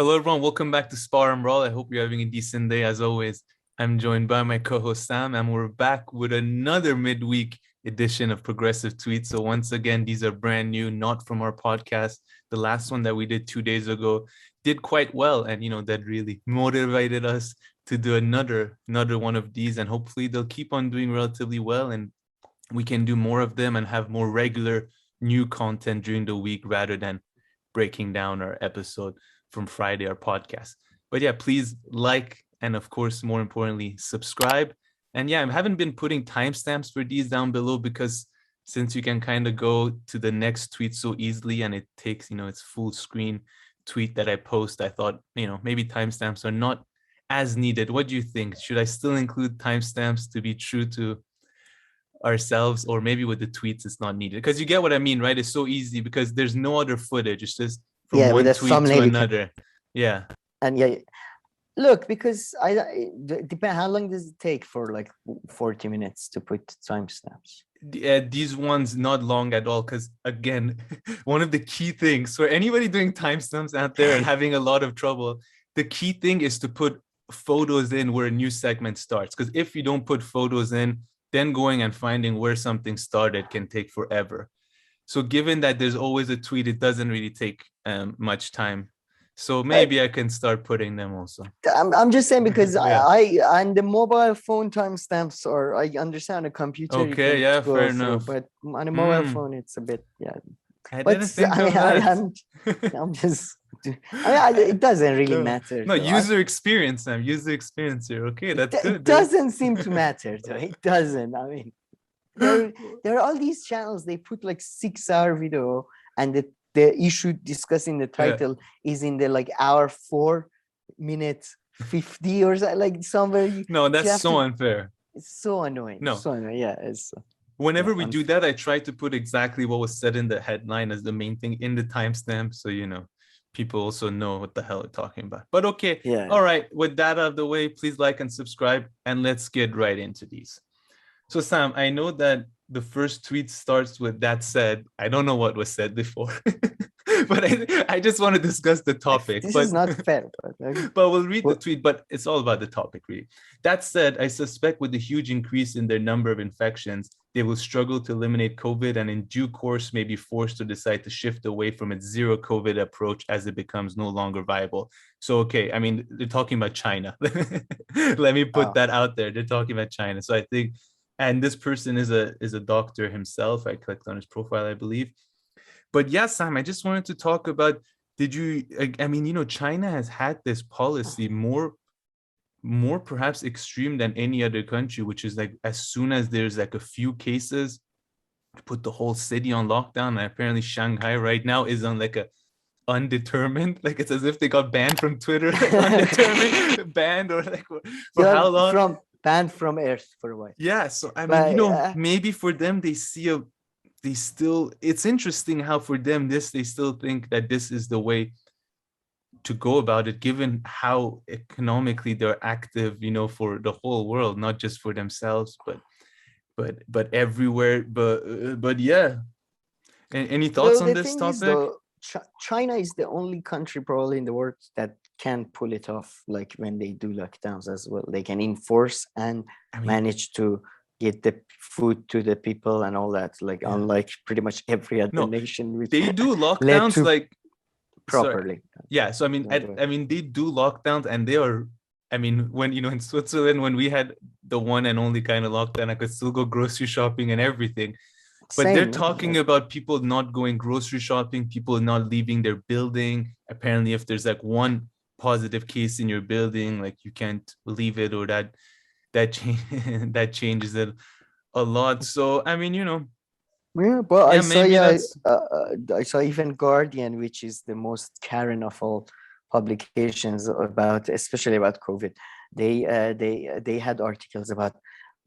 Hello, everyone. Welcome back to Spar and Brawl. I hope you're having a decent day. As always, I'm joined by my co-host Sam, and we're back with another midweek edition of Progressive Tweets. So once again, these are brand new, not from our podcast. The last one that we did 2 days ago did quite well, and that really motivated us to do another one of these, and hopefully they'll keep on doing relatively well, and we can do more of them and have more regular new content during the week rather than breaking down our episode from Friday, our podcast. But yeah, please like, and of course, more importantly, subscribe. And yeah, I haven't been putting timestamps for these down below because since you can kind of go to the next tweet so easily and it takes, it's full screen tweet that I post, I thought, maybe timestamps are not as needed. What do you think? Should I still include timestamps to be true to ourselves, or maybe with the tweets it's not needed? Because you get what I mean, right? It's so easy because there's no other footage. It's just from Yeah, with one a tweet to thumbnail another. Yeah. and yeah, look, because depend how long does it take for like 40 minutes to put timestamps? These ones not long at all, because again, one of the key things for anybody doing timestamps out there and having a lot of trouble, the key thing is to put photos in where a new segment starts. Because if you don't put photos in, then going and finding where something started can take forever. So given that there's always a tweet, it doesn't really take much time. So maybe I can start putting them also. I'm just saying because Yeah. I and the mobile phone timestamps, or I understand a computer you Okay, can yeah, go fair through, enough. but on a mobile phone it's a bit I But didn't think I of mean, that. I'm just it doesn't really No, matter no, though. user experience, Sam. User experience here. Okay, that's It good, dude. doesn't seem to matter though. It doesn't. I mean, there are all these channels, they put like 6-hour video, and the issue discussed in the Yeah. title is in the like hour 4 minute 50 or so, like somewhere No, you that's have so to. unfair. It's so annoying. No, So annoying. Yeah, it's whenever yeah. we do that, I try to put exactly what was said in the headline as the main thing in the timestamp, so people also know what the hell we're talking about. But okay, Yeah. all right. With that out of the way, please like and subscribe, and let's get right into these. So Sam, I know that the first tweet starts with "that said." I don't know what was said before, but I just want to discuss the topic. This But is not fair. But, but we'll read the tweet. But it's all about the topic, really. That said, I suspect with the huge increase in their number of infections, they will struggle to eliminate COVID, and in due course may be forced to decide to shift away from its zero COVID approach as it becomes no longer viable. So, okay, I mean, they're talking about China. Let me put that out there. They're talking about China. So I think, and this person is a doctor himself. I clicked on his profile, I believe. But yeah, Sam, I just wanted to talk about, did you, I mean, China has had this policy more perhaps extreme than any other country, which is like as soon as there's like a few cases, put the whole city on lockdown. And apparently Shanghai right now is on like a undetermined, like it's as if they got banned from Twitter, like undetermined banned, or like for how long? Banned from Earth for a while. Yeah, so I mean, maybe for them it's interesting how for them they still think that this is the way to go about it, given how economically they're active, for the whole world, not just for themselves, but everywhere. But yeah. Any thoughts on this topic? China is the only country probably in the world that can pull it off, like when they do lockdowns as well. They can enforce and manage to get the food to the people and all that, like unlike pretty much every other nation. Which they do lockdowns like properly. Sorry. Yeah, so I mean they do lockdowns, and they are, I mean, when in Switzerland, when we had the one and only kind of lockdown, I could still go grocery shopping and everything. But they're talking about people not going grocery shopping, people not leaving their building. Apparently, if there's like one positive case in your building, like you can't leave it, or that that changes it a lot. So I mean, Yeah, but I saw even Guardian, which is the most Karen of all publications especially about COVID. They had articles about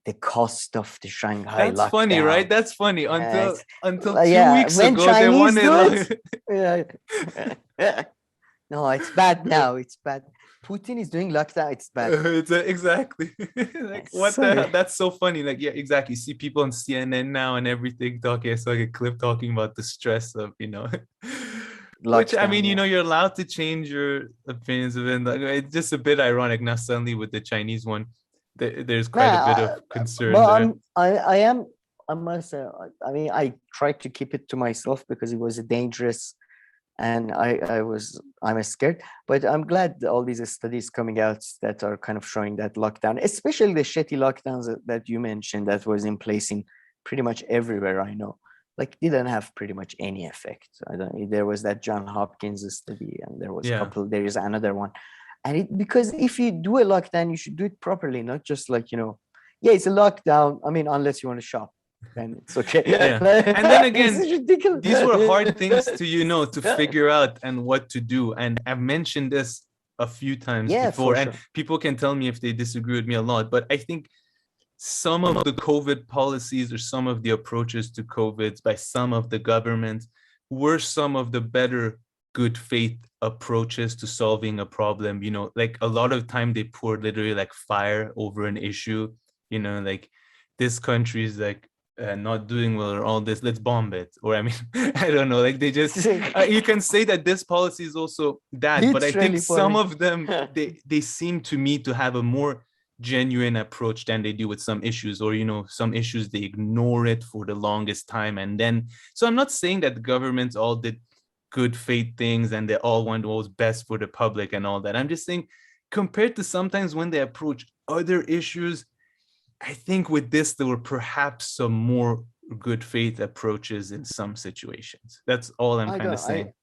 the cost of the Shanghai lockdown. That's funny, right? That's funny. Until 2 weeks ago, they wanted. No, it's bad now. It's bad. Putin is doing lockdown. It's bad. It's exactly like what the hell? That's so funny. Like, yeah, exactly. See people on CNN now and everything talking. I saw like a clip talking about the stress of Which, I mean, you're allowed to change your opinions of it. It's just a bit ironic now suddenly with the Chinese one. There's quite a bit of concern there. I must say, I mean, I tried to keep it to myself because it was dangerous, and I'm scared. But I'm glad all these studies coming out that are kind of showing that lockdown, especially the shitty lockdowns that you mentioned that was in place in pretty much everywhere I know, like didn't have pretty much any effect. There was that John Hopkins study, and there was there is another one, and because if you do a lockdown, you should do it properly, not just like it's a lockdown. I mean, unless you want to shop, then it's okay. And then again, these were hard things to to figure out and what to do. And I've mentioned this a few times before, and people can tell me if they disagree with me a lot. But I think some of the COVID policies or some of the approaches to COVID by some of the governments were some of the better good faith approaches to solving a problem. Like a lot of time they poured literally like fire over an issue. Like this country is like not doing well or all this, let's bomb it. Or I mean, I don't know, like they just you can say that this policy is also that, but I think some of them they seem to me to have a more genuine approach than they do with some issues, or some issues they ignore it for the longest time. And then so I'm not saying that the governments all did good faith things and they all want what was best for the public and all that. I'm just saying compared to sometimes when they approach other issues, I think with this, there were perhaps some more good faith approaches in some situations. That's all I'm kind of saying.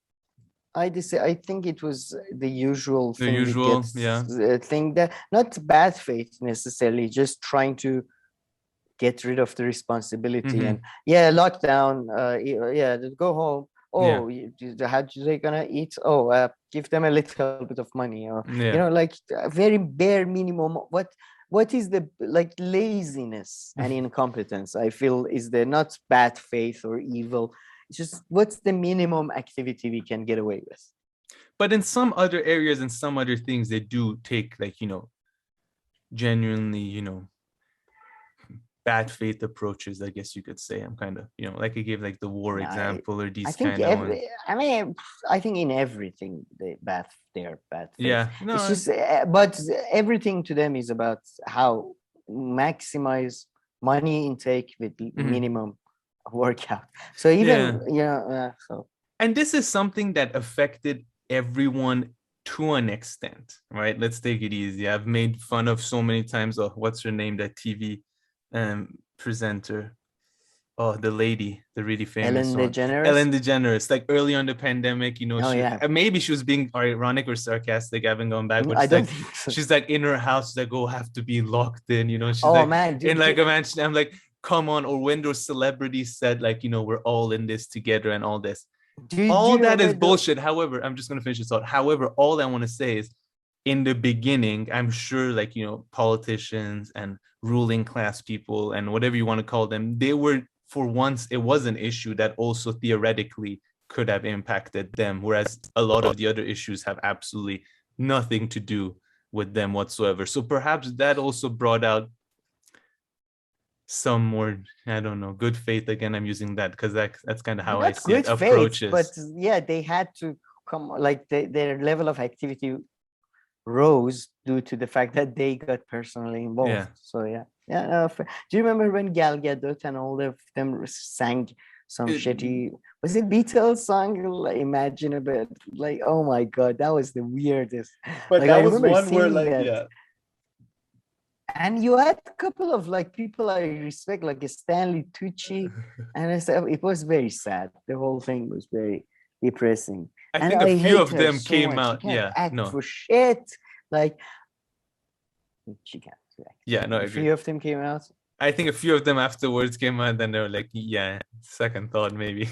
I think it was the usual thing. The usual, thing that not bad faith necessarily, just trying to get rid of the responsibility. And lockdown. Go home. How are they gonna eat? Give them a little bit of money, or like a very bare minimum. What is the like laziness and incompetence? I feel is there not bad faith or evil. It's just what's the minimum activity we can get away with. But in some other areas and some other things, they do take like genuinely bad faith approaches, I guess you could say. I'm kind of like I gave like the war example or these kind of ones. I think in everything they're bad faith. It's just but everything to them is about how maximize money intake with minimum workout. So even so, and this is something that affected everyone to an extent, right? Let's take it easy. I've made fun of so many times of what's her name, that TV presenter, the lady, the really famous Ellen DeGeneres. Like early on the pandemic, maybe she was being ironic or sarcastic. I haven't gone back, but I don't think so. She's like in her house, like have to be locked in. She's in like a mansion. I'm like, come on. Or when those celebrities said like, we're all in this together and all this. All that is bullshit. However, I'm just gonna finish this thought. However, all I want to say is, in the beginning, I'm sure like politicians and ruling class people and whatever you want to call them, they were, for once, it was an issue that also theoretically could have impacted them, whereas a lot of the other issues have absolutely nothing to do with them whatsoever. So perhaps that also brought out some more, I don't know, good faith. Again, I'm using that because that's kind of how I see it, approaches. But they had to come, like their level of activity rose due to the fact that they got personally involved. So do you remember when Gal Gadot and all of them sang some shitty, was it Beatles song? Like, imagine a bit, like, oh my god, that was the weirdest. But like, that was one where like and you had a couple of like people I respect, like Stanley Tucci, and I said it was very sad. The whole thing was very depressing. I think a few of them came out. For shit, like she can't. A few of them came out. I think a few of them afterwards came out, then they were like, second thought maybe.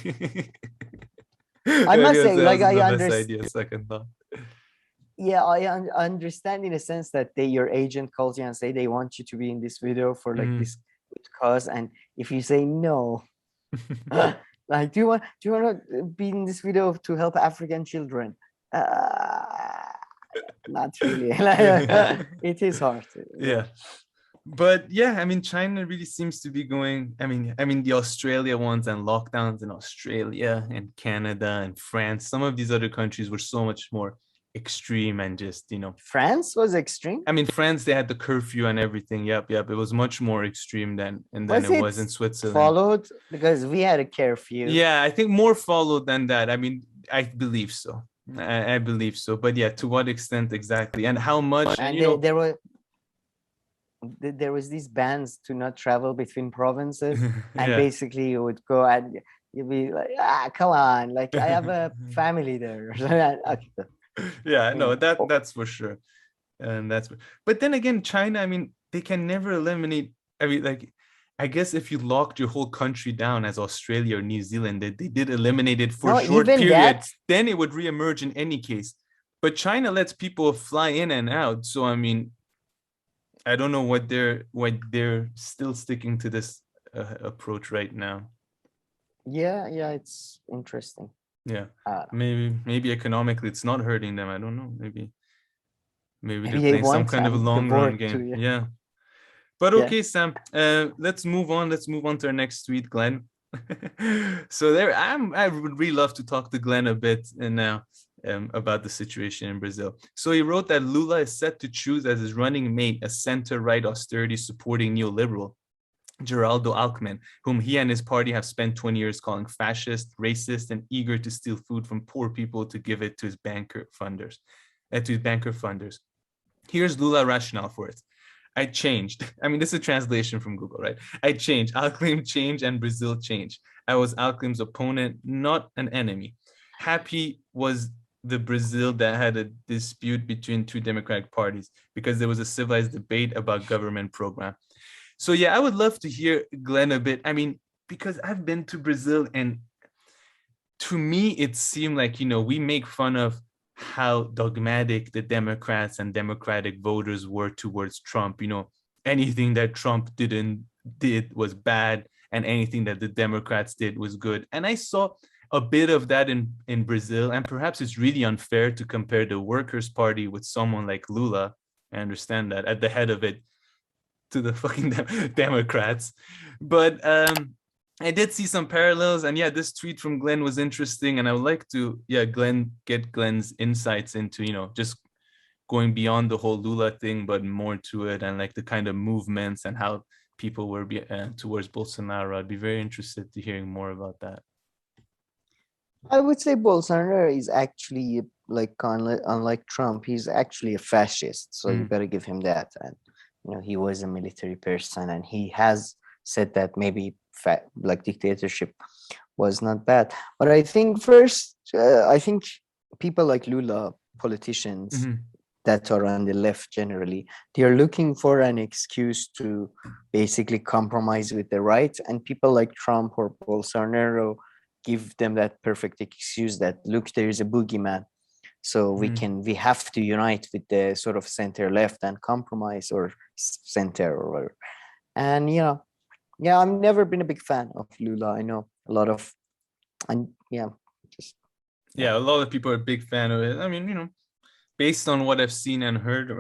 I must say, like I understand. Second thought. Yeah, I understand in a sense that your agent calls you and say they want you to be in this video for like this cause, and if you say no, like do you want to be in this video to help African children? Not really. It is hard. But yeah, I mean, China really seems to be going. I mean, the Australia ones and lockdowns in Australia and Canada and France. Some of these other countries were so much more extreme and just, France was extreme. I mean, France, they had the curfew and everything. Yep. It was much more extreme than Was it it was in Switzerland. followed? Because we had a curfew. Yeah, I think more followed than that. I mean, I believe so. I believe so. But yeah, to what extent exactly, and how much? And there was these bans to not travel between provinces, and basically you would go and you'd be like, come on, like I have a family there. Yeah, no, that's for sure. And but then again, China, I mean, they can never eliminate. I mean, like, I guess if you locked your whole country down as Australia or New Zealand, they did eliminate it for a short period, then it would reemerge in any case. But China lets people fly in and out. So I mean, I don't know what they're still sticking to this approach right now. Yeah, it's interesting. Yeah, maybe economically it's not hurting them. I don't know. Maybe they're playing some kind of long run game. Yeah. But okay, Sam. Let's move on. Let's move on to our next tweet, Glenn. So I would really love to talk to Glenn a bit now about the situation in Brazil. So he wrote that Lula is set to choose as his running mate a center-right austerity supporting neoliberal, Geraldo Alckmin, whom he and his party have spent 20 years calling fascist, racist, and eager to steal food from poor people to give it to his banker funders. Here's Lula's rationale for it. I changed. I mean, this is a translation from Google, right? I changed. Alckmin change and Brazil change. I was Alckmin's opponent, not an enemy. Happy was the Brazil that had a dispute between two democratic parties because there was a civilized debate about government program. So yeah, I would love to hear Glenn a bit. I mean, because I've been to Brazil and to me, it seemed like, we make fun of how dogmatic the Democrats and Democratic voters were towards Trump. Anything that Trump did was bad, and anything that the Democrats did was good. And I saw a bit of that in Brazil, and perhaps it's really unfair to compare the Workers' Party with someone like Lula. I understand that at the head of it, to the fucking Democrats. But I did see some parallels, and yeah, this tweet from Glenn was interesting, and I would like to, get Glenn's insights into, just going beyond the whole Lula thing, but more to it, and like the kind of movements and how people were towards Bolsonaro. I'd be very interested to hearing more about that. I would say Bolsonaro is actually, like, unlike Trump, he's actually a fascist. So you got to give him that. And he was a military person, and he has said that maybe dictatorship was not bad. But I think I think people like Lula, politicians that are on the left generally, they are looking for an excuse to basically compromise with the right. And people like Trump or Bolsonaro give them that perfect excuse that, look, there is a boogeyman. So we have to unite with the sort of center left and compromise, or center, or whatever. And I've never been a big fan of Lula. I know a lot of, and a lot of people are a big fan of it. I mean, based on what I've seen and heard,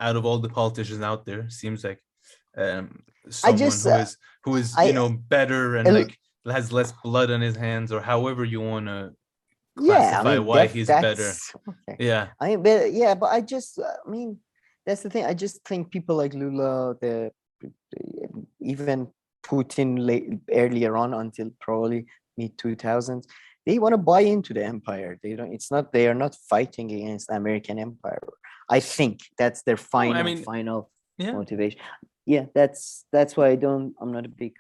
out of all the politicians out there, seems like someone who is better and has less blood on his hands, or however you want to classify why he's better. Okay. But that's the thing. I just think people like Lula, even Putin earlier on until probably mid 2000s, they want to buy into the empire. They are not fighting against the American empire. I think that's their final motivation. Yeah, that's why I'm not a big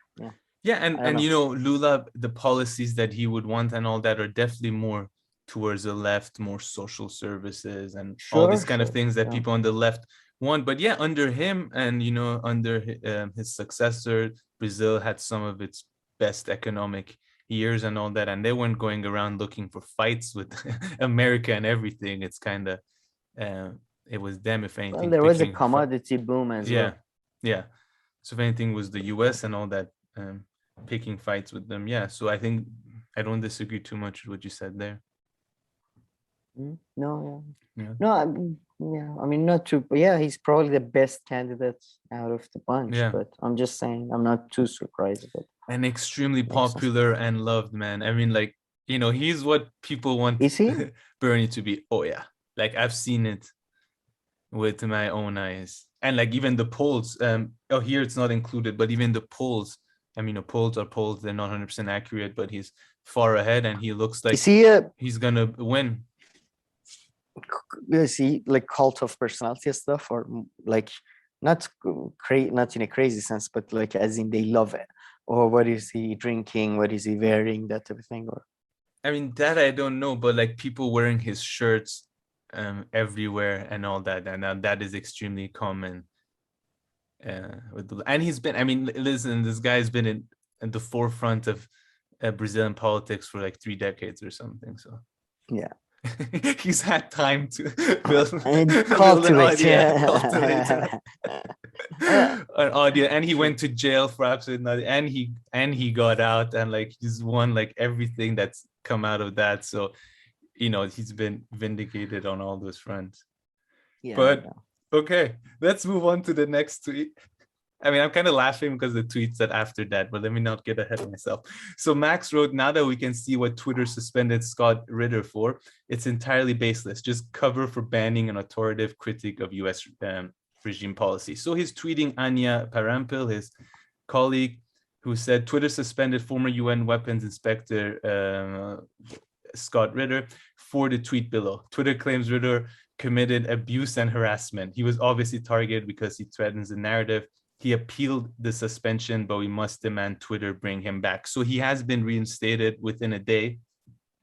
and Lula, the policies that he would want and all that are definitely more towards the left, more social services and all these kind of things that people on the left want. But under him and under his successor, Brazil had some of its best economic years and all that, and they weren't going around looking for fights with America and everything. It's kind of it was them, if anything. There was a commodity boom as well. So if anything, was the US and all that picking fights with them. So I think I don't disagree too much with what you said there. No, Yeah. no, yeah. I mean, not too. But yeah, he's probably the best candidate out of the bunch. Yeah. But I'm just saying, I'm not too surprised. But And extremely makes sense. popular and loved, man. I mean, like, he's what people want Is he? Bernie to be. Oh yeah, like I've seen it with my own eyes, and like even the polls. Here it's not included, but even the polls. I mean, the polls are polls; they're not 100% accurate, but he's far ahead, and he looks like Is he he's gonna win. is he like cult of personality stuff, or like not not in a crazy sense, but like as in they love it, or what is he drinking, what is he wearing, that type of thing? Or I mean, that I don't know, but like people wearing his shirts everywhere and all that, and that is extremely common. And he's been, I mean, listen, this guy's been in the forefront of Brazilian politics for like 3 decades or something. So yeah, he's had time to build, and build an cultivate, audience, an audience, and he went to jail for absolutely nothing, and he got out, and like he's won like everything that's come out of that. So he's been vindicated on all those fronts. yeah. But okay, let's move on to the next tweet. I mean, I'm kind of laughing because the tweet said after that, but let me not get ahead of myself. So Max wrote, now that we can see what Twitter suspended Scott Ritter for, it's entirely baseless, just cover for banning an authoritative critique of US regime policy. So he's tweeting Anya Parampil, his colleague, who said Twitter suspended former UN weapons inspector Scott Ritter for the tweet below. Twitter claims Ritter committed abuse and harassment. He was obviously targeted because he threatens the narrative. He appealed the suspension, but we must demand Twitter bring him back. So he has been reinstated within a day.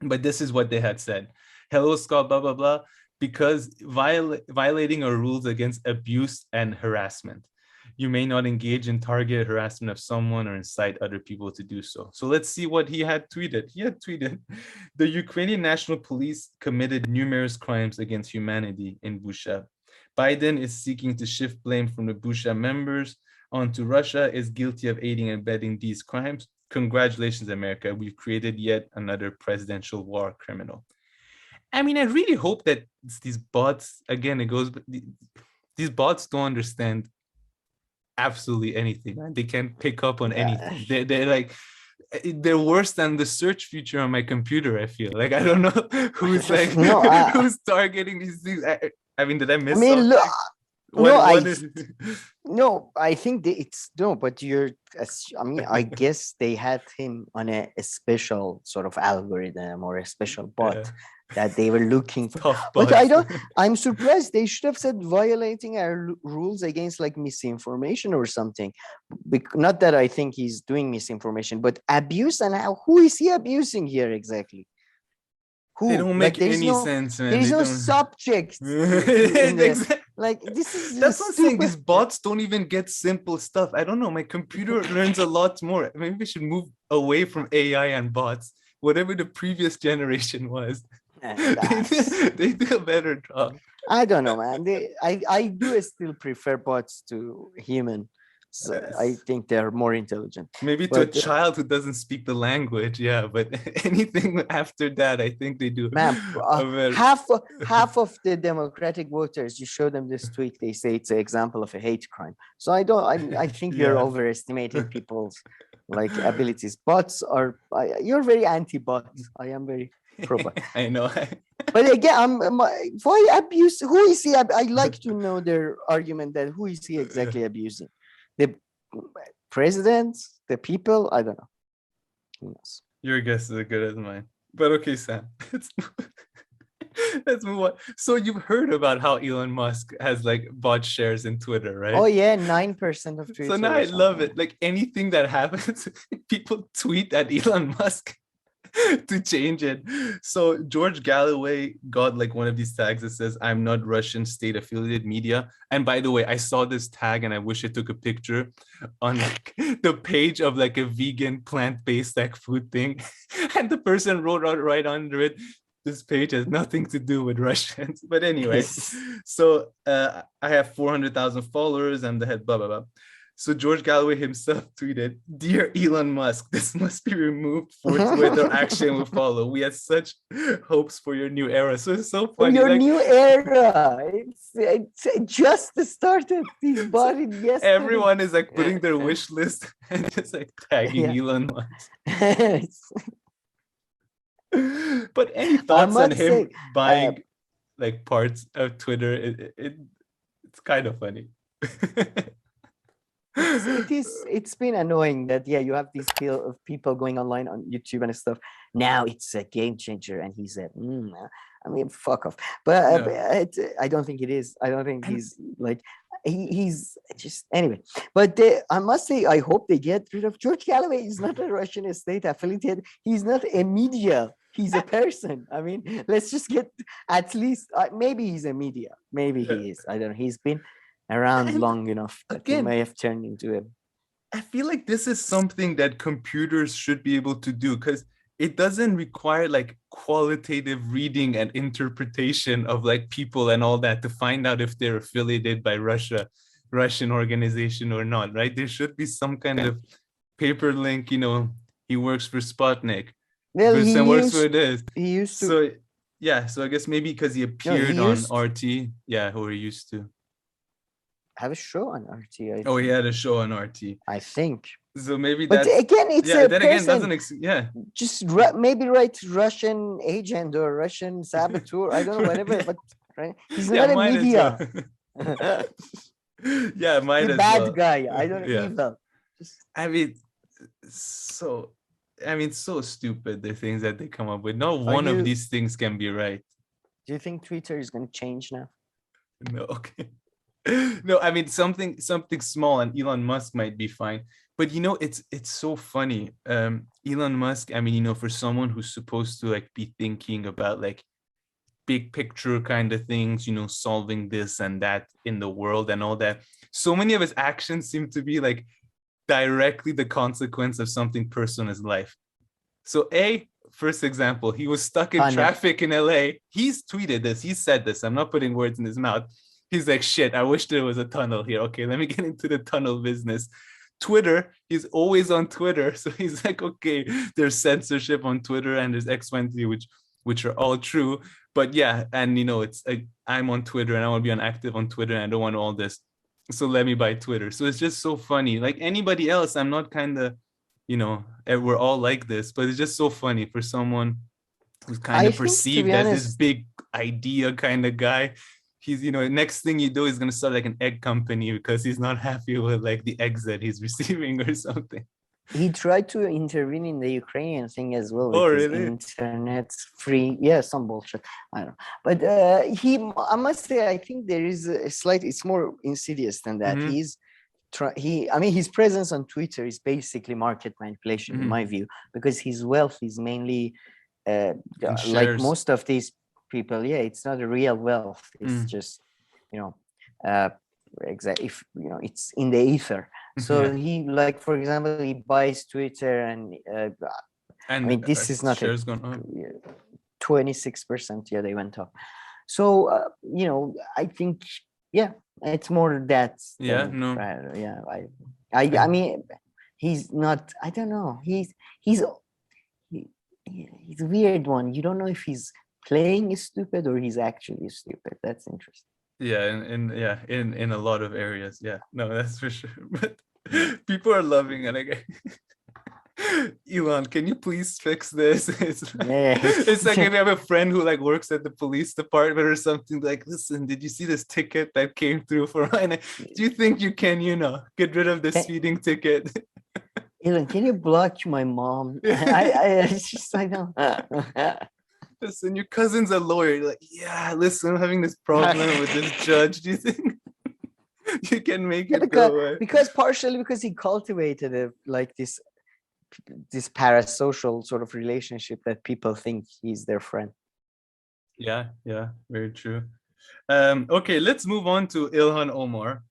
But this is what they had said. Hello, Scott, blah, blah, blah, because violating our rules against abuse and harassment. You may not engage in targeted harassment of someone or incite other people to do so. So let's see what he had tweeted. He had tweeted, the Ukrainian National Police committed numerous crimes against humanity in Bucha. Biden is seeking to shift blame from the Bucha members onto Russia, is guilty of aiding and abetting these crimes. Congratulations, America. We've created yet another presidential war criminal. I mean, I really hope that these bots, again, these bots don't understand absolutely anything. Right? They can't pick up on anything. They're like, they're worse than the search feature on my computer. I feel like I don't know who's like who's targeting these things. I mean, did I miss something? Look, no, I think it's no, but I mean, I guess they had him on a special sort of algorithm or a special bot that they were looking for. But I'm surprised. They should have said violating our rules against like misinformation or something. Not that I think he's doing misinformation, but abuse, and who is he abusing here exactly? Who? They don't make any sense, man. There is no subject. Like this is that's what I'm saying. These bots don't even get simple stuff. I don't know. My computer learns a lot more. Maybe we should move away from AI and bots. Whatever the previous generation was, they do a better job. I don't know, man. I do still prefer bots to human. So yes. I think they're more intelligent. Maybe to a child who doesn't speak the language, yeah. But anything after that, I think they do. Man, half of the Democratic voters, you show them this tweet, they say it's an example of a hate crime. So I think you're overestimating people's like abilities. Bots are. You're very anti-bot. I am very pro-bot. I know. But again, why abuse? Who is he? I like to know their argument that who is he exactly abusing? The president, the people, I don't know. Who knows? Your guess is as good as mine. But okay, Sam, let's move on. So you've heard about how Elon Musk has like bought shares in Twitter, right? Oh yeah, 9% of Twitter. So now I love it. Like anything that happens, people tweet at Elon Musk to change it. So George Galloway got like one of these tags that says, I'm not Russian state affiliated media. And by the way, I saw this tag and I wish I took a picture on like the page of like a vegan plant-based like food thing. And the person wrote out right under it, this page has nothing to do with Russians. But anyway, so I have 400,000 followers. I'm the head, blah, blah, blah. So George Galloway himself tweeted, "Dear Elon Musk, this must be removed forthwith or action will follow. We had such hopes for your new era." So it's so funny. Your new era. It's just started. He's bought it yesterday. Everyone is like putting their wish list and just like tagging Elon Musk. But any thoughts on him buying like parts of Twitter? It's kind of funny. It's been annoying that you have these people going online on YouTube and stuff. Now it's a game changer, and he said, I mean, fuck off. But I don't think it is. I don't think he's like he's just anyway. But I must say, I hope they get rid of George Galloway. He's not a Russian state affiliated. He's not a media. He's a person. I mean, let's just get at least maybe he's a media. Maybe he is. I don't know. He's been around long enough that he may have turned into him. I feel like this is something that computers should be able to do, because it doesn't require like qualitative reading and interpretation of like people and all that to find out if they're affiliated by Russian organization or not, right? There should be some kind of paper link, he works for Sputnik. Well, he works for this. He used to. So I guess maybe because he appeared on RT, or he used to have a show on RT. He had a show on RT. I think. So maybe but again, it's a person. Just maybe write Russian agent or Russian saboteur. I don't know, whatever. But right, he's not a media. Might He's as bad well. Guy. I don't evil. So stupid the things that they come up with. No one of these things can be right. Do you think Twitter is going to change now? No, okay. No, I mean something small, and Elon Musk might be fine. But it's so funny. Elon Musk, I mean, for someone who's supposed to like be thinking about like big picture kind of things, solving this and that in the world and all that, so many of his actions seem to be like directly the consequence of something personal in his life. So first example, he was stuck in traffic in LA. He's tweeted this, he said this, I'm not putting words in his mouth. He's like, shit, I wish there was a tunnel here. Okay, let me get into the tunnel business. Twitter, he's always on Twitter. So he's like, okay, there's censorship on Twitter and there's X, Y, and Z, which are all true. But and it's like, I'm on Twitter and I want to be active on Twitter and I don't want all this. So let me buy Twitter. So it's just so funny. Like anybody else, I'm not kind of, we're all like this, but it's just so funny for someone who's kind of perceived as this big idea kind of guy. He's, next thing you do is going to start like an egg company because he's not happy with like the eggs that he's receiving or something. He tried to intervene in the Ukrainian thing as well. Oh, really? Internet free. Yeah, some bullshit. I don't know. But I must say, I think there is a slight, it's more insidious than that. Mm-hmm. His presence on Twitter is basically market manipulation, in my view, because his wealth is mainly like most of these people. It's not a real wealth. It's just, exactly. If it's in the ether. So he, like, for example, he buys Twitter and I mean, this is not shares gone up. 26%. They went up. So I think it's more that. I mean, he's not. I don't know. He's a weird one. You don't know if he's playing stupid or he's actually stupid. That's interesting. In a lot of areas. No, that's for sure. But people are loving it. Elon, can you please fix this? It's like if you have a friend who like works at the police department or something, like, listen, did you see this ticket that came through for mine? Do you think you can, get rid of the speeding ticket? Elon, can you block my mom? I know. Listen, your cousin's a lawyer. You're like, listen, I'm having this problem with this judge. Do you think you can make it go away? Partially because he cultivated this parasocial sort of relationship that people think he's their friend. Yeah, very true. Okay, let's move on to Ilhan Omar.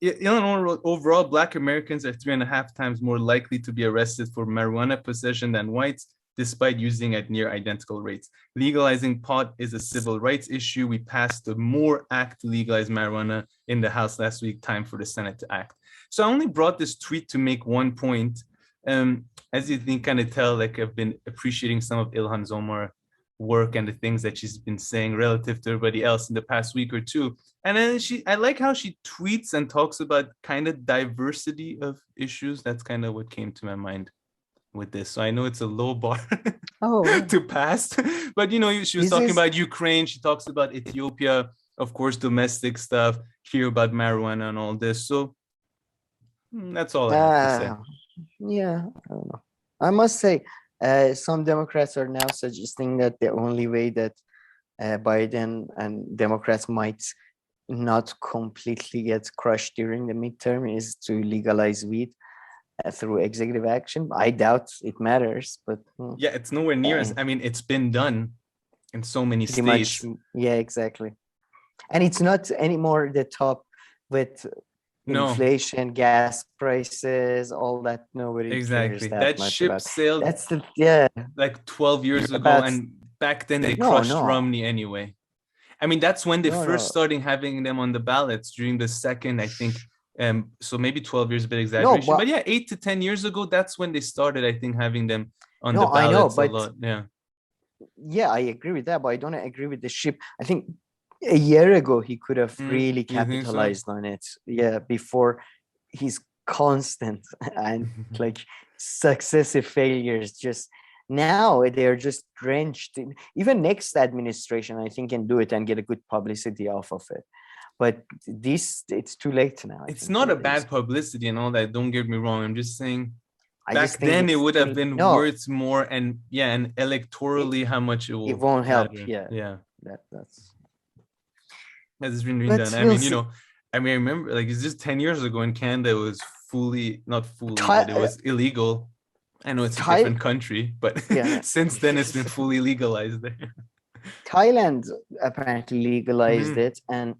Ilhan Omar wrote, overall, Black Americans are 3.5 times more likely to be arrested for marijuana possession than whites. despite using at near identical rates. Legalizing pot is a civil rights issue. We passed the MORE Act to legalize marijuana in the House last week. Time for the Senate to act. So I only brought this tweet to make one point. As you can kind of tell, like I've been appreciating some of Ilhan's Omar work and the things that she's been saying relative to everybody else in the past week or two. And then I like how she tweets and talks about kind of diversity of issues. That's kind of what came to my mind with this. So I know it's a low bar to pass, but she was talking about Ukraine. She talks about Ethiopia, of course, domestic stuff, here about marijuana and all this. So that's all I have to say. Yeah, I don't know. I must say, some Democrats are now suggesting that the only way that Biden and Democrats might not completely get crushed during the midterm is to legalize weed through executive action. I doubt it matters, but yeah, it's nowhere near as, I mean, it's been done in so many states. Yeah, exactly. And it's not anymore the top with inflation, gas prices, all that. Nobody exactly cares that much ship about. sailed. That's like 12 years ago, and back then they crushed Romney anyway. I mean, that's when they first started having them on the ballots during the second, I think. So maybe 12 years, a bit exaggeration, but yeah, 8 to 10 years ago, that's when they started, I think, having them on the ballots a lot. Yeah, I agree with that, but I don't agree with the ship. I think a year ago he could have really capitalized on it. Yeah, before his constant and like successive failures. Just now they're just drenched in. Even next administration, I think, can do it and get a good publicity off of it. But it's too late now. It's not a bad publicity and all that. Don't get me wrong. I'm just saying back then it would have been worth more, and and electorally how much it won't help. Yeah. That's been done. I mean, I remember like it's just 10 years ago in Canada, it was not fully, but it was illegal. I know it's a different country, but since then it's been fully legalized there. Thailand apparently legalized it, and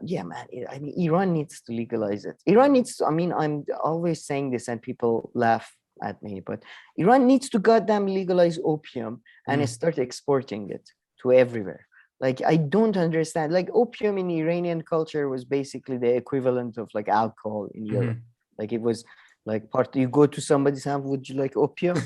yeah, man. I mean, Iran needs to legalize it. Iran needs to. I mean, I'm always saying this, and people laugh at me, but Iran needs to goddamn legalize opium and start exporting it to everywhere. Like, I don't understand. Like, opium in Iranian culture was basically the equivalent of like alcohol in Europe. Like, it was like you go to somebody's house, would you like opium?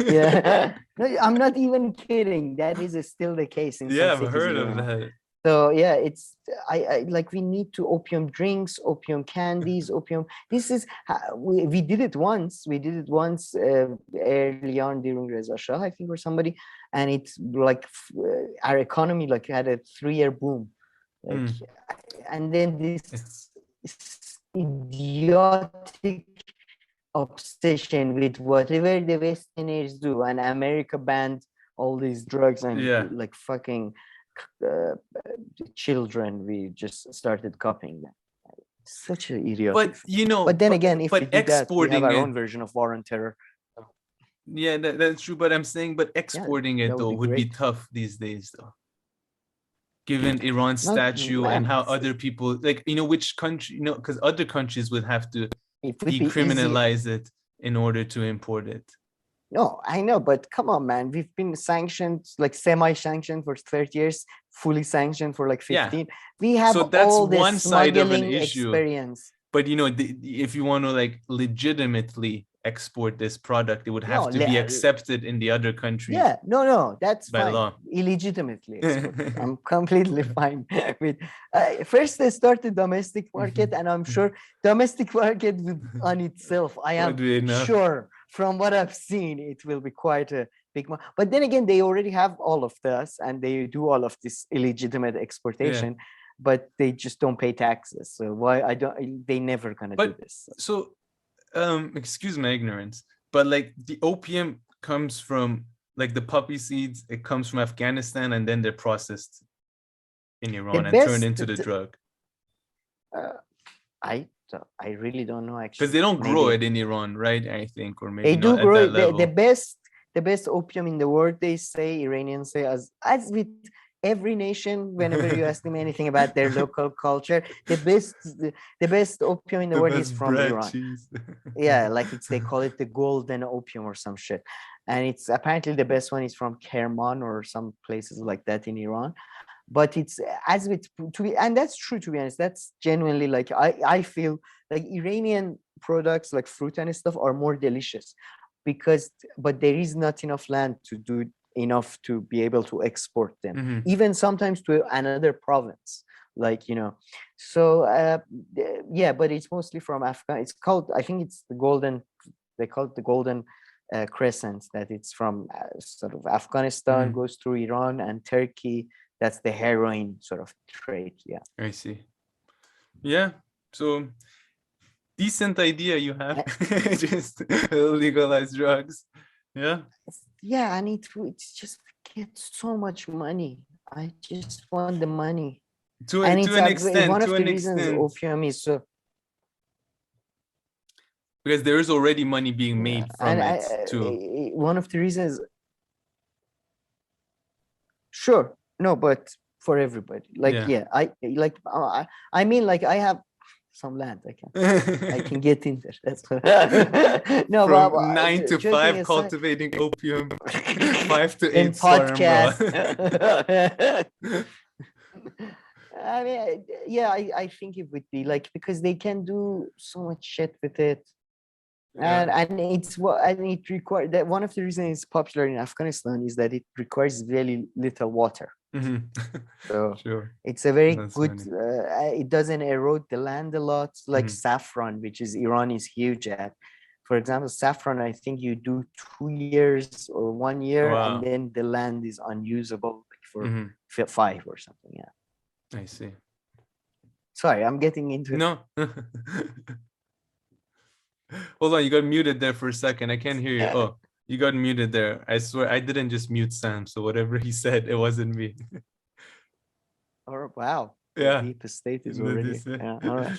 Yeah, no, I'm not even kidding. That is still the case in some cities. I've heard of that. So yeah, it's I like, we need to opium drinks, opium candies, opium. This is we did it once. We did it once early on during Reza Shah, I think, or somebody, and it's like our economy like had a 3-year boom, like, and then this idiotic obsession with whatever the Westerners do, and America banned all these drugs and like fucking children, we just started copying them. Such an idiot. But but then again, if we do that, we have our own version of war on terror. Yeah, that's true. But I'm saying, but exporting it though would be tough these days, though, given Iran's statute and how other people, like, which country, because other countries would have to decriminalize it in order to import it. No, I know, but come on, man. We've been sanctioned, like semi-sanctioned for 30 years, fully sanctioned for like 15. We have all this one side of an issue. Experience. But if you want to like legitimately export this product, it would have to be accepted in the other countries. Yeah, no, that's by fine. Law. Illegitimately. I'm completely fine with. First, they started domestic market, and I'm sure domestic market on itself, I am sure, from what I've seen, it will be quite a big one. But then again, they already have all of this, and they do all of this illegitimate exportation, but they just don't pay taxes. So why they never gonna do this. So excuse my ignorance, but like the opium comes from like the poppy seeds, it comes from Afghanistan, and then they're processed in Iran and turned into the drug. I really don't know, actually, because they don't grow it in Iran, right? I think, or maybe they do grow the best opium in the world. They say, Iranians say, as with every nation, whenever you ask them anything about their local culture, the best opium in the world is from Iran. Yeah, like they call it the golden opium or some shit. and it's apparently the best one is from Kerman or some places like that in Iran. But it's as with to be, and that's true, to be honest. That's genuinely like I feel like Iranian products like fruit and stuff are more delicious because, but there is not enough land to do enough to be able to export them, even sometimes to another province, like, you know. So yeah, but it's mostly from Afghan. It's called, I think it's the golden, they call it the golden crescent, that it's from sort of Afghanistan, goes through Iran and Turkey. That's the heroin sort of trade. Yeah, I see. Yeah, so decent idea you have. Just legalize drugs. Yeah. Yeah, and it's just gets so much money. I just want the money. And it's an extent, one of the reasons opium is so, because there is already money being made from it too. One of the reasons, sure, no, but for everybody, like, yeah, I mean, like, I have some land, I can get in there. That's what. No, from but 9 to 5 aside, cultivating opium, 5 to 8 podcast. I mean, yeah, I think it would be like, because they can do so much shit with it. And it's what, and it requires that. One of the reasons it's popular in Afghanistan is that it requires very little water. So sure, it's a very good. It doesn't erode the land a lot, like saffron, which is Iran is huge at. For example, saffron, I think you do 2 years or 1 year, and then the land is unusable for 5 or something. Yeah, I see. Sorry, I'm getting into no. Hold on, you got muted there for a second. I can't hear you. Oh, you got muted there. I swear I didn't just mute Sam. So whatever he said, it wasn't me. Oh, wow. Yeah. The deep state is already. Yeah. All right.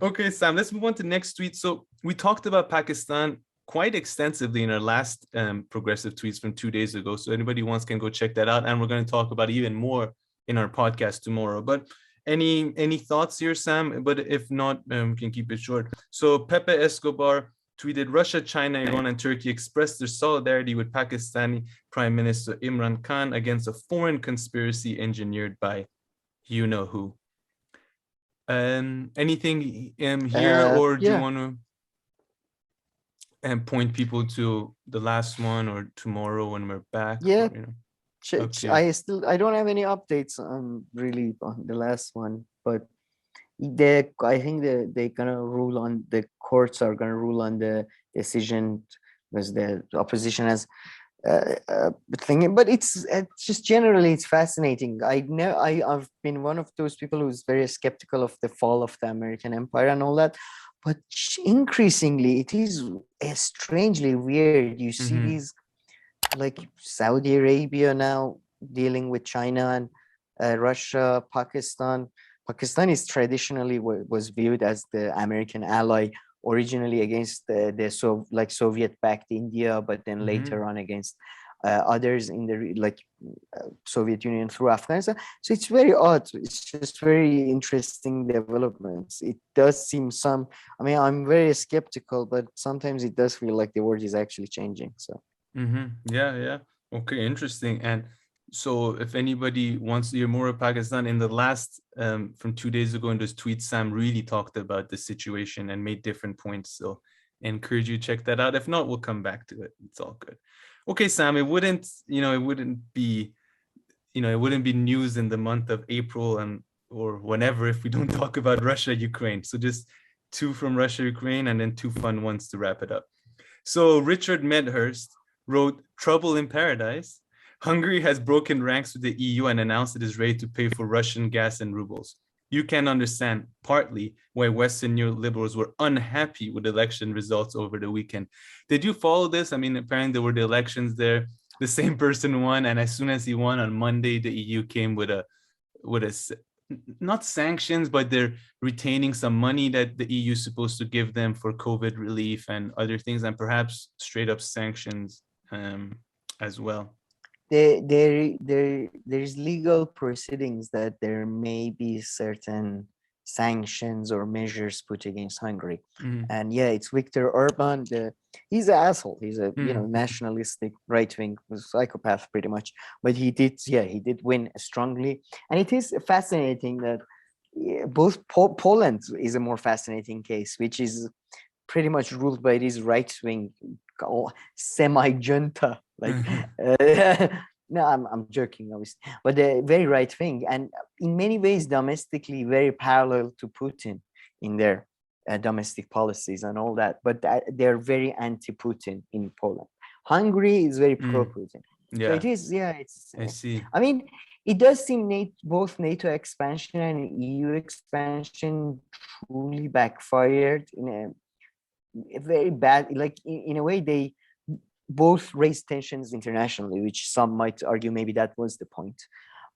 Okay, Sam, let's move on to next tweet. So we talked about Pakistan quite extensively in our last progressive tweets from 2 days ago. So anybody wants can go check that out. And we're going to talk about even more in our podcast tomorrow. But any thoughts here, Sam? But if not, we can keep it short. So Pepe Escobar tweeted, Russia, China, Iran, and Turkey expressed their solidarity with Pakistani Prime Minister Imran Khan against a foreign conspiracy engineered by you know who. Anything here, or do you want to point people to the last one or tomorrow when we're back? Yeah. Or, you know? I don't have any updates on really on the last one, but I think they're gonna rule on, the courts are gonna rule on the decision, because the opposition has thinking. But it's just generally it's fascinating. I've been one of those people who's very skeptical of the fall of the American empire and all that, but increasingly it is strangely weird. You see these, like Saudi Arabia now dealing with China and Russia, Pakistan. Pakistan is traditionally was viewed as the American ally, originally against the Soviet-backed India, but then later on against others in the Soviet Union through Afghanistan. So it's very odd. It's just very interesting developments. It does seem I'm very skeptical, but sometimes it does feel like the world is actually changing. So. Yeah. Okay, interesting. And so if anybody wants to hear more of Pakistan, in the last from 2 days ago in those tweets, Sam really talked about the situation and made different points. So I encourage you to check that out. If not, we'll come back to it. It's all good. Okay, Sam, it wouldn't be news in the month of April or whenever if we don't talk about Russia, Ukraine. So just 2 from Russia, Ukraine, and then 2 fun ones to wrap it up. So Richard Medhurst wrote, Trouble in Paradise. Hungary has broken ranks with the EU and announced it is ready to pay for Russian gas in rubles. You can understand partly why Western neoliberals were unhappy with election results over the weekend. Did you follow this? I mean, apparently there were the elections there. The same person won, and as soon as he won on Monday, the EU came with a not sanctions, but they're retaining some money that the EU is supposed to give them for COVID relief and other things, and perhaps straight up sanctions as well. There's legal proceedings that there may be certain sanctions or measures put against Hungary. Mm. And yeah, it's Viktor Orban. He's an asshole. He's a Mm. nationalistic right-wing psychopath pretty much. But he did win strongly. And it is fascinating that both Poland is a more fascinating case, which is pretty much ruled by this right-wing semi-junta. Like, no, I'm joking, obviously, but they're very right-wing and in many ways domestically very parallel to Putin in their domestic policies and all that. But they're very anti-Putin in Poland. Hungary is very pro-Putin. Yeah. So it is, it's. I see. I mean, it does seem both NATO expansion and EU expansion truly backfired in a very bad, like in a way they both raised tensions internationally, which some might argue maybe that was the point.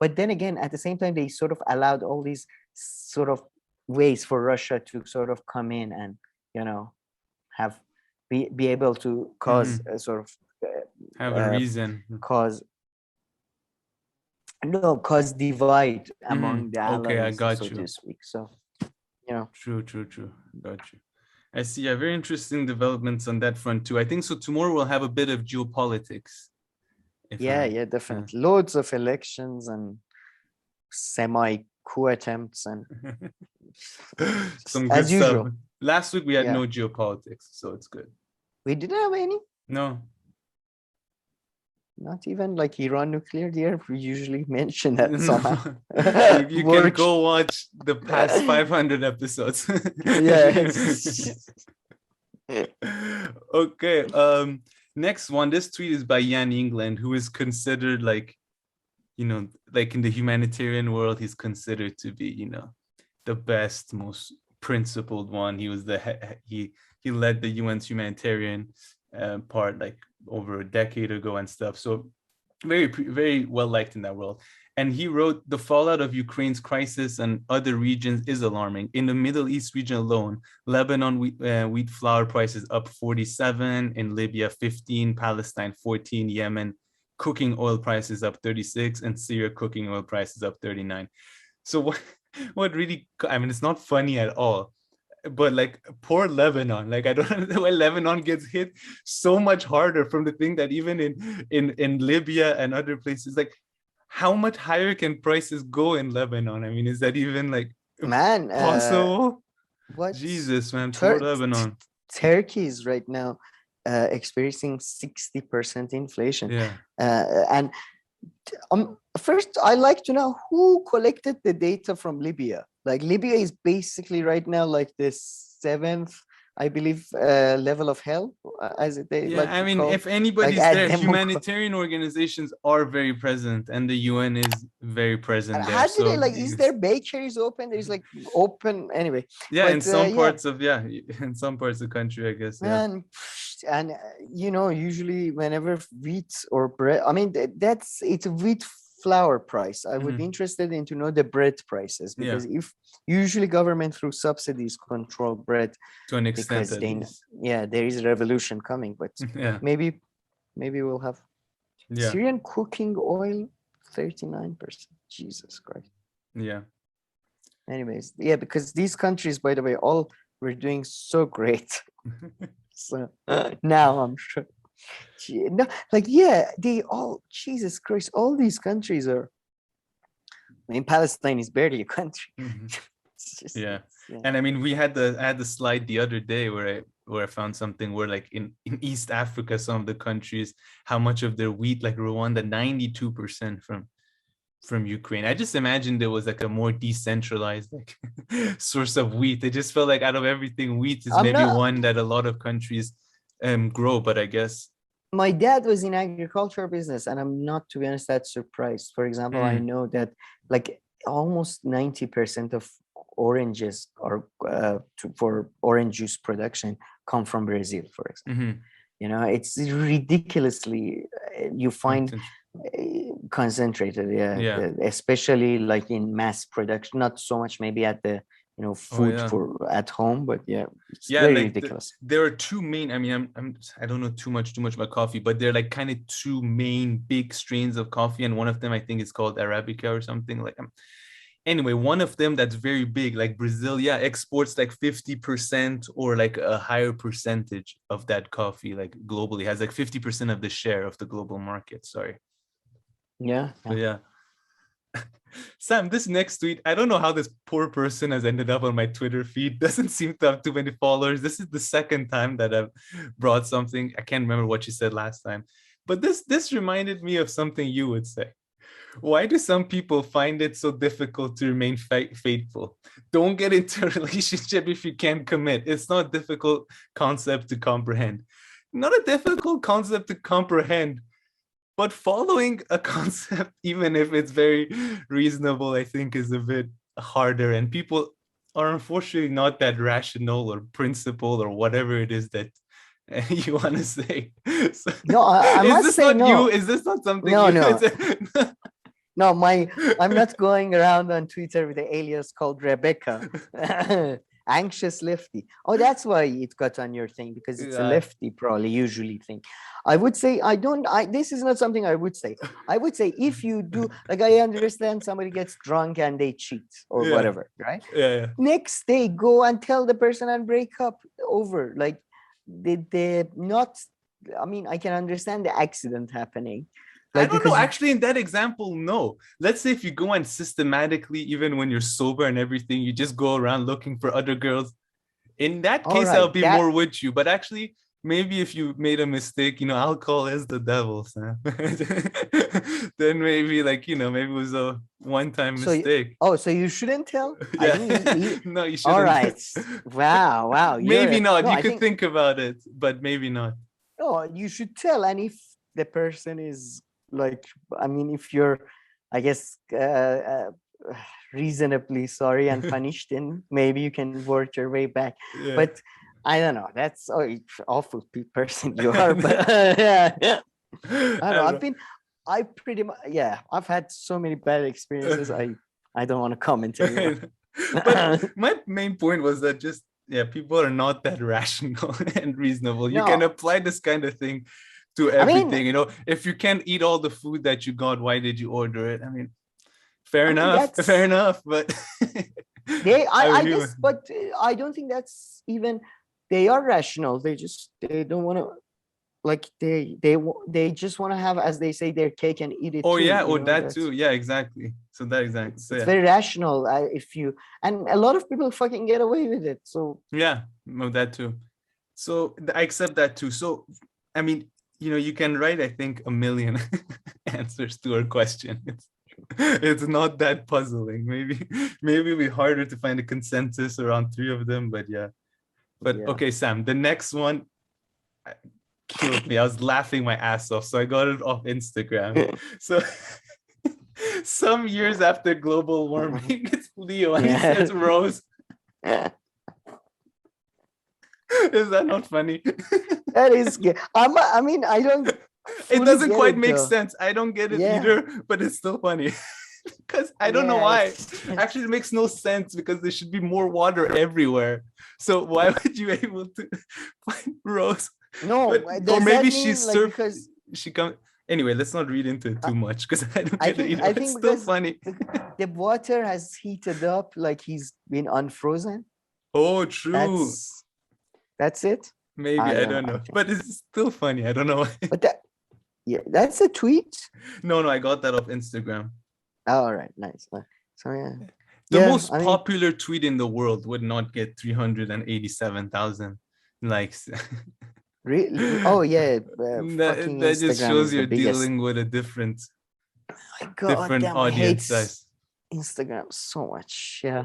But then again, at the same time, they sort of allowed all these sort of ways for Russia to sort of come in and, be able to cause a sort of have a reason, cause divide among the allies, okay, I got you. To speak. So, True. Got you. I see. Yeah, very interesting developments on that front too. I think so. Tomorrow we'll have a bit of geopolitics. Definitely. Loads of elections and semi-coup attempts and some good as usual. Stuff. Last week we had no geopolitics, so it's good. We didn't have any? No. Not even like Iran nuclear deal. We usually mention that somehow. You can go watch the past 500 episodes. Okay. Next one. This tweet is by Jan England, who is considered like in the humanitarian world, he's considered to be, the best, most principled one. He was he led the UN's humanitarian part like over a decade ago and stuff. So very well liked in that world. And he wrote, the fallout of Ukraine's crisis and other regions is alarming. In the Middle East region alone, Lebanon wheat flour prices up 47, in Libya 15, Palestine 14, Yemen cooking oil prices up 36, and Syria cooking oil prices up 39. So what really, I mean, it's not funny at all. But like poor Lebanon, like I don't know why Lebanon gets hit so much harder from the thing that even in Libya and other places, like how much higher can prices go in Lebanon? I mean, is that even like possible? What? Jesus, man, poor Lebanon. Turkey is right now experiencing 60% inflation. And first, I like to know who collected the data from Libya. Like Libya is basically right now like the 7th, I believe, level of hell, as they like. I mean, if anybody's like there, humanitarian organizations are very present, and the UN is very present there. How do they is there bakeries open? There's like open anyway. Yeah, but, in some parts of in some parts of the country, I guess. And usually whenever wheat or bread, I mean it's a wheat flour price. I would be interested in to know the bread prices, because if usually government through subsidies control bread to an extent, there is a revolution coming, but maybe we'll have Syrian cooking oil 39%. Jesus Christ. Anyways, because these countries, by the way, all were doing so great. So now I'm sure. No, they all, Jesus Christ, all these countries are, I mean, Palestine is barely a country. And I mean, I had the slide the other day where I found something where like in East Africa, some of the countries, how much of their wheat, like Rwanda, 92% from Ukraine. I just imagined there was like a more decentralized like source of wheat. It just felt like out of everything, wheat is one that a lot of countries grow, but I guess my dad was in agriculture business, and I'm not, to be honest, that surprised. For example, I know that like almost 90% of oranges are for orange juice production come from Brazil, for example. It's ridiculously you find concentrated, especially like in mass production, not so much maybe at the food for at home, but it's very ridiculous. There are two main, I mean, I don't know too much about coffee, but they're like kind of two main big strains of coffee, and one of them I think is called Arabica or something like. anyway, one of them that's very big, like Brazil, yeah, exports like 50% or like a higher percentage of that coffee, like globally, has like 50% of the share of the global market. Sorry. Yeah. So yeah. Sam, this next tweet, I don't know how this poor person has ended up on my Twitter feed. Doesn't seem to have too many followers. This is the second time that I've brought something. I can't remember what you said last time, but this reminded me of something you would say. Why do some people find it so difficult to remain faithful? Don't get into a relationship if you can't commit. It's not a difficult concept to comprehend. Not a difficult concept to comprehend, but following a concept, even if it's very reasonable, I think is a bit harder. And people are unfortunately not that rational or principled or whatever it is that you want to say. So, no, I must say no. You? Is this not something no, you? No. No, I'm not going around on Twitter with the alias called Rebecca. Anxious lefty. Oh, that's why it got on your thing, because it's a lefty probably usually thing. I would say this is not something I would say. I would say if you do, like, I understand somebody gets drunk and they cheat or whatever, right? Yeah. Next day, go and tell the person and break up over. Like, they not, I mean, I can understand the accident happening. Like, I don't know. Actually, in that example, no. Let's say if you go and systematically, even when you're sober and everything, you just go around looking for other girls. In that case, I'll be more with you. But actually, maybe if you made a mistake, alcohol is the devil, Sam. Then maybe, like, maybe it was a one-time mistake. So you shouldn't tell? Yeah. No, you shouldn't. All right. Wow. Maybe not. You could think about it, but maybe not. No, you should tell. And if the person is, like, I mean, if you're, I guess, reasonably sorry and punished, then maybe you can work your way back. Yeah. But I don't know. That's awful person you are. But I don't know. I've pretty much, I've had so many bad experiences. I don't want to comment anymore. But my main point was that just, people are not that rational and reasonable. You can apply this kind of thing to everything. I mean, if you can't eat all the food that you got, why did you order it? I mean, fair enough, but I guess, but I don't think that's even, they are rational. They don't want to, like, they just want to have, as they say, their cake and eat it. That too. Yeah, exactly. So that exactly. So, it's very rational. And a lot of people fucking get away with it. So that too. So I accept that too. So I mean, you can write, I think, 1 million answers to our question. It's not that puzzling. Maybe it'll be harder to find a consensus around 3 of them, but yeah. But okay, Sam, the next one killed me. I was laughing my ass off, so I got it off Instagram. So some years after global warming, it's Leo, and he says Rose. Is that not funny? That is good. I mean, I don't. It doesn't quite make sense. I don't get it either, but it's still funny. Because I don't know why. Actually, it makes no sense, because there should be more water everywhere. So why would you be able to find Rose? No, or maybe she surfed. Because she come. Anyway, let's not read into it too much, because I don't get it either. I think it's still funny. The water has heated up, like he's been unfrozen. Oh, true. That's it. Maybe I don't know. But it's still funny. I don't know why. But that's a tweet. No, I got that off Instagram. All right, nice. So the most popular tweet in the world would not get 387,000 likes. Really? Oh yeah. That just shows you're dealing with a different audience size. Instagram so much. Yeah.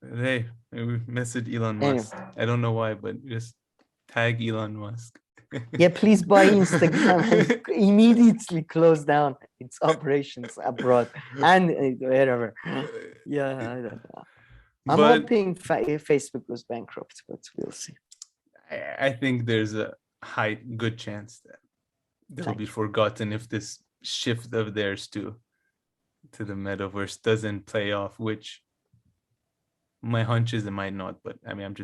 Hey, we messaged Elon Musk. I don't know why, but just tag Elon Musk. Yeah, please buy Instagram and immediately close down its operations abroad and wherever. Yeah, I don't know. I'm hoping Facebook goes bankrupt, but we'll see. I think there's a good chance that they'll be forgotten if this shift of theirs to the metaverse doesn't play off, which my hunch is it might not, but I mean,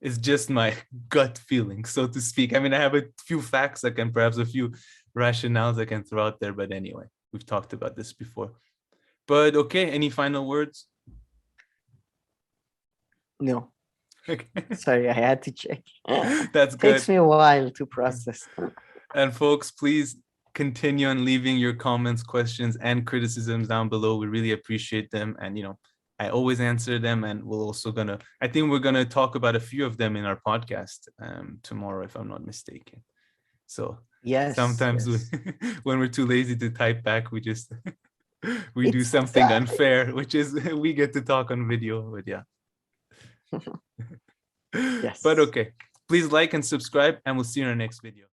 it's just my gut feeling, so to speak. I mean, I have a few facts perhaps a few rationales I can throw out there, but anyway, we've talked about this before. But okay, any final words? No. Okay. Sorry, I had to check. That's good. Takes me a while to process. And folks, please continue on leaving your comments, questions, and criticisms down below. We really appreciate them. And, I always answer them. And I think we're going to talk about a few of them in our podcast tomorrow, if I'm not mistaken. So yes, sometimes yes. when we're too lazy to type back, we just, we do something unfair, which is we get to talk on video, but yeah. Yes. But okay, please like and subscribe, and we'll see you in our next video.